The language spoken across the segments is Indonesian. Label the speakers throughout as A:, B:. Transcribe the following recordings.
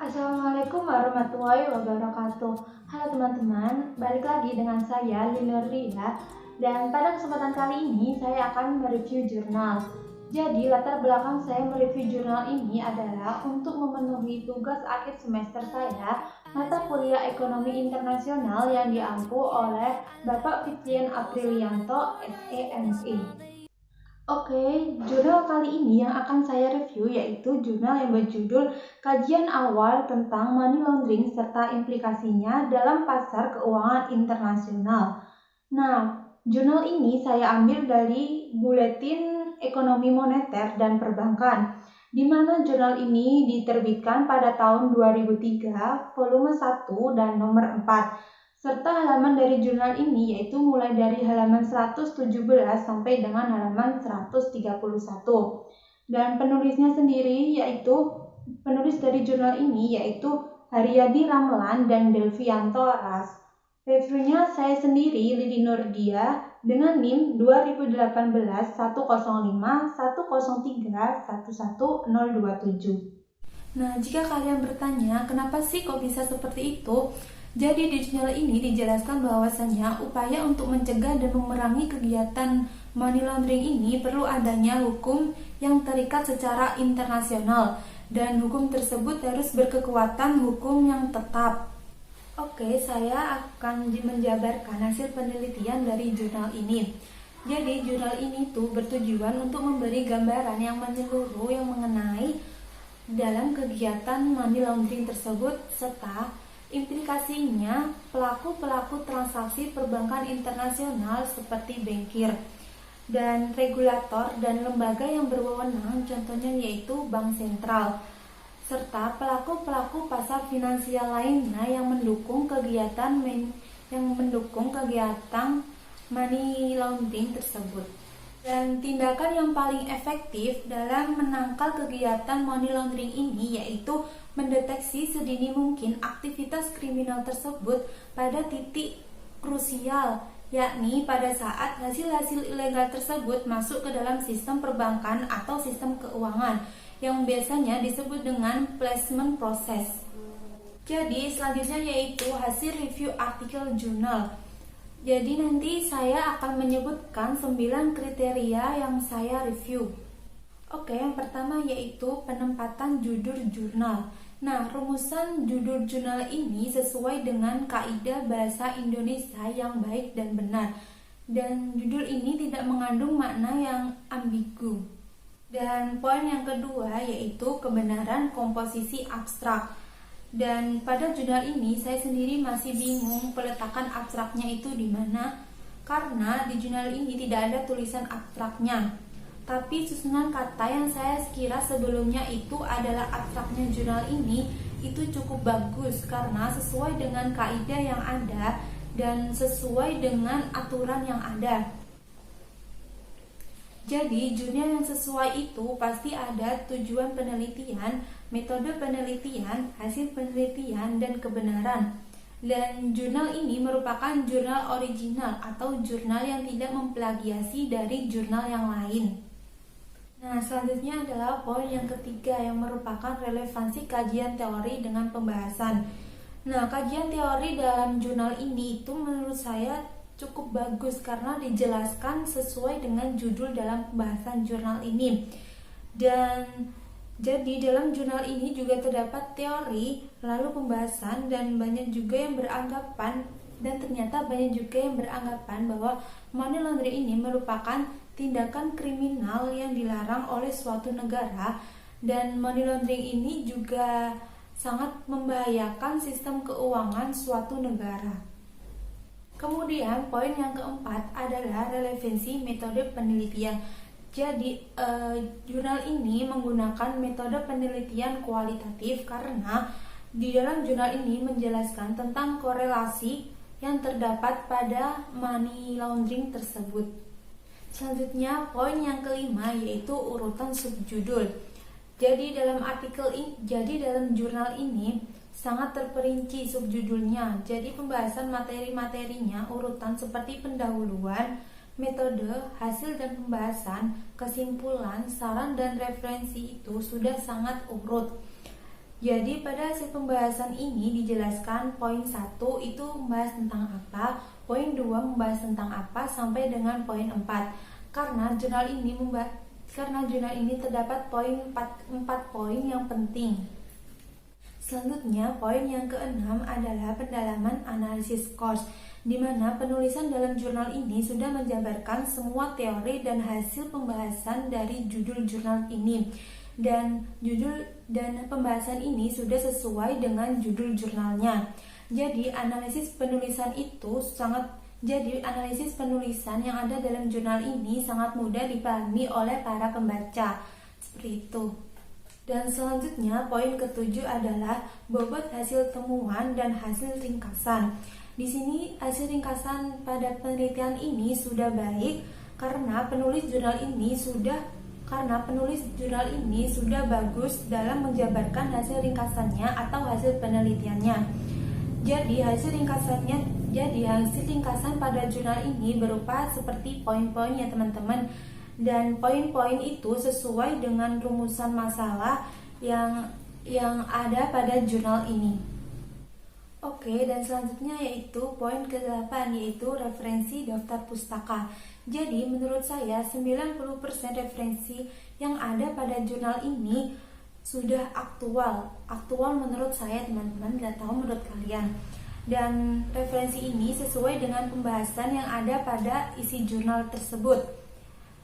A: Assalamualaikum warahmatullahi wabarakatuh. Halo teman-teman, balik lagi dengan saya Linur Ria. Dan pada kesempatan kali ini saya akan mereview jurnal. Jadi latar belakang saya mereview jurnal ini adalah untuk memenuhi tugas akhir semester saya, mata kuliah Ekonomi Internasional yang diampu oleh Bapak Fitrian Aprilianto, SEME. Oke, jurnal kali ini yang akan saya review yaitu jurnal yang berjudul Kajian Awal tentang Money Laundering serta Implikasinya dalam Pasar Keuangan Internasional. Nah, jurnal ini saya ambil dari Buletin Ekonomi Moneter dan Perbankan, di mana jurnal ini diterbitkan pada tahun 2003, volume 1 dan nomor 4. Serta halaman dari jurnal ini yaitu mulai dari halaman 117 sampai dengan halaman 131. Dan penulisnya sendiri penulis dari jurnal ini yaitu Haryadi Ramlan dan Delvianto Ras. Reviewnya saya sendiri, Lili Nurdia, dengan NIM 2018 105 103 11027. Nah, jika kalian bertanya, kenapa sih kok bisa seperti itu? Jadi di jurnal ini dijelaskan bahwasannya upaya untuk mencegah dan memerangi kegiatan money laundering ini perlu adanya hukum yang terikat secara internasional dan hukum tersebut harus berkekuatan hukum yang tetap. Oke, saya akan menjabarkan hasil penelitian dari jurnal ini. Jadi jurnal ini tuh bertujuan untuk memberi gambaran yang menyeluruh yang mengenai dalam kegiatan money laundering tersebut serta implikasinya pelaku-pelaku transaksi perbankan internasional seperti bankir dan regulator dan lembaga yang berwenang, contohnya yaitu bank sentral, serta pelaku-pelaku pasar finansial lainnya yang mendukung kegiatan money laundering tersebut. Dan tindakan yang paling efektif dalam menangkal kegiatan money laundering ini yaitu mendeteksi sedini mungkin aktivitas kriminal tersebut pada titik krusial, yakni pada saat hasil-hasil ilegal tersebut masuk ke dalam sistem perbankan atau sistem keuangan yang biasanya disebut dengan placement process. Jadi selanjutnya yaitu hasil review artikel jurnal. Jadi nanti saya akan menyebutkan 9 kriteria yang saya review. Oke, yang pertama yaitu penempatan judul jurnal. Nah, rumusan judul jurnal ini sesuai dengan kaidah bahasa Indonesia yang baik dan benar. Dan judul ini tidak mengandung makna yang ambigu. Dan poin yang kedua yaitu kebenaran komposisi abstrak. Dan pada jurnal ini saya sendiri masih bingung peletakan abstraknya itu di mana, karena di jurnal ini tidak ada tulisan abstraknya. Tapi susunan kata yang saya kira sebelumnya itu adalah abstraknya jurnal ini itu cukup bagus karena sesuai dengan kaidah yang ada dan sesuai dengan aturan yang ada. Jadi jurnal yang sesuai itu pasti ada tujuan penelitian, metode penelitian, hasil penelitian, dan kebenaran. Dan jurnal ini merupakan jurnal original atau jurnal yang tidak memplagiasi dari jurnal yang lain. Nah, selanjutnya adalah poin yang ketiga yang merupakan relevansi kajian teori dengan pembahasan. Nah, kajian teori dalam jurnal ini itu menurut saya cukup bagus karena dijelaskan sesuai dengan judul dalam pembahasan jurnal ini. Dan jadi dalam jurnal ini juga terdapat teori, lalu pembahasan, dan banyak juga yang beranggapan bahwa money laundering ini merupakan tindakan kriminal yang dilarang oleh suatu negara, dan money laundering ini juga sangat membahayakan sistem keuangan suatu negara. Kemudian poin yang keempat adalah relevansi metode penelitian. Jadi jurnal ini menggunakan metode penelitian kualitatif karena di dalam jurnal ini menjelaskan tentang korelasi yang terdapat pada money laundering tersebut. Selanjutnya poin yang kelima yaitu urutan subjudul. Jadi dalam jurnal ini sangat terperinci subjudulnya. Jadi pembahasan materi-materinya urutan seperti pendahuluan, metode, hasil dan pembahasan, kesimpulan, saran dan referensi itu sudah sangat urut. Jadi pada hasil pembahasan ini dijelaskan poin 1 itu membahas tentang apa, poin 2 membahas tentang apa sampai dengan poin 4. Karena jurnal ini terdapat poin 4 poin yang penting. Selanjutnya, poin yang keenam adalah pendalaman analisis course, di mana penulisan dalam jurnal ini sudah menjabarkan semua teori dan hasil pembahasan dari judul jurnal ini. Dan pembahasan ini sudah sesuai dengan judul jurnalnya. Jadi analisis penulisan yang ada dalam jurnal ini sangat mudah dipahami oleh para pembaca. Seperti itu. Dan selanjutnya poin ketujuh adalah bobot hasil temuan dan hasil ringkasan. Di sini hasil ringkasan pada penelitian ini sudah baik karena penulis jurnal ini sudah bagus dalam menjabarkan hasil ringkasannya atau hasil penelitiannya. Jadi hasil ringkasan pada jurnal ini berupa seperti poin-poinnya teman-teman. Dan poin-poin itu sesuai dengan rumusan masalah yang ada pada jurnal ini. Oke, dan selanjutnya yaitu poin ke-8, yaitu referensi daftar pustaka. Jadi menurut saya 90% referensi yang ada pada jurnal ini sudah aktual menurut saya teman-teman, gak tahu menurut kalian. Dan referensi ini sesuai dengan pembahasan yang ada pada isi jurnal tersebut.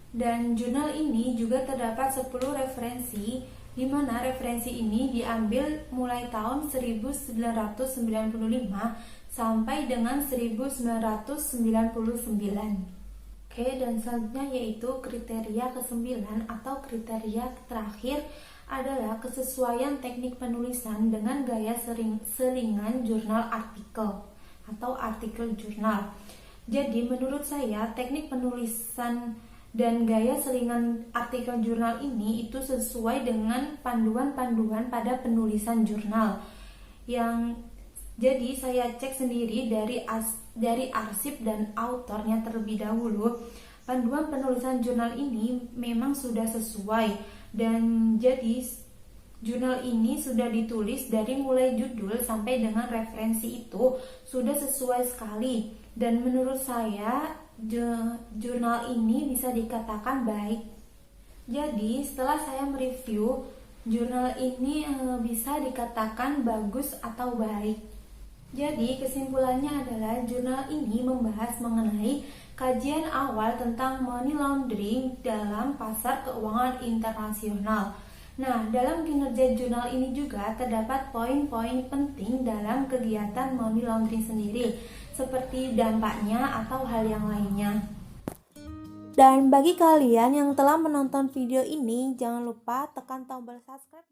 A: Dan jurnal ini juga terdapat 10 referensi, di mana referensi ini diambil mulai tahun 1995 sampai dengan 1999. Oke, dan selanjutnya yaitu kriteria ke-9 atau kriteria terakhir adalah kesesuaian teknik penulisan dengan gaya selingan jurnal artikel atau artikel jurnal. Jadi menurut saya teknik penulisan dan gaya selingan artikel jurnal ini itu sesuai dengan panduan-panduan pada penulisan jurnal. Jadi saya cek sendiri dari arsip dan autornya terlebih dahulu. Panduan penulisan jurnal ini memang sudah sesuai, dan jadi jurnal ini sudah ditulis dari mulai judul sampai dengan referensi itu sudah sesuai sekali. Dan menurut saya jurnal ini bisa dikatakan baik. Jadi setelah saya mereview, jurnal ini bisa dikatakan bagus atau baik. Jadi kesimpulannya adalah jurnal ini membahas mengenai kajian awal tentang money laundering dalam pasar keuangan internasional. Nah, dalam kinerja jurnal ini juga terdapat poin-poin penting dalam kegiatan money laundering sendiri, seperti dampaknya atau hal yang lainnya. Dan bagi kalian yang telah menonton video ini, jangan lupa tekan tombol subscribe.